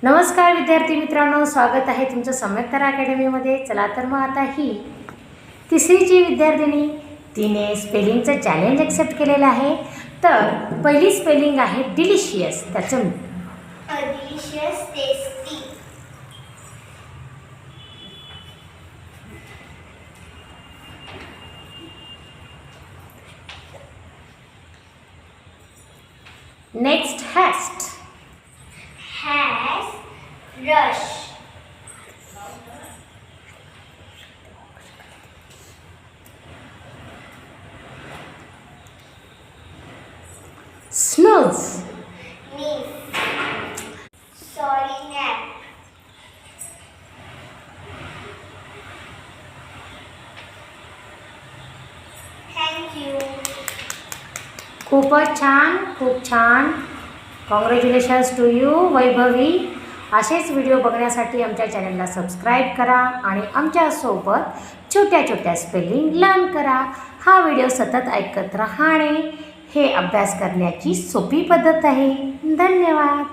नमस्कार विद्यार्थी मित्रांनो, स्वागत आहे तुमचं सम्यक्तारा अकॅडमीमध्ये। चला तर मग आता ही तिसरीची विद्यार्थिनी, तिने स्पेलिंगचं चॅलेंज ॲक्सेप्ट केलेलं आहे। तर पहिली स्पेलिंग आहे डिलिशियस, त्याचं delicious, tasty. Next haste, has rush, snooze, sneeze, sorry nap, thank you। खूपच छान, खूप छान। Congratulations to you Vaibhavi. असेच व्हिडिओ बघण्यासाठी आमच्या चॅनलला सबस्क्राईब करा आणि आमच्यासोबत छोट्या छोट्या स्पेलिंग लर्न करा। हा व्हिडिओ सतत ऐकत राहणे हे अभ्यास करण्याची सोपी पद्धत आहे। धन्यवाद।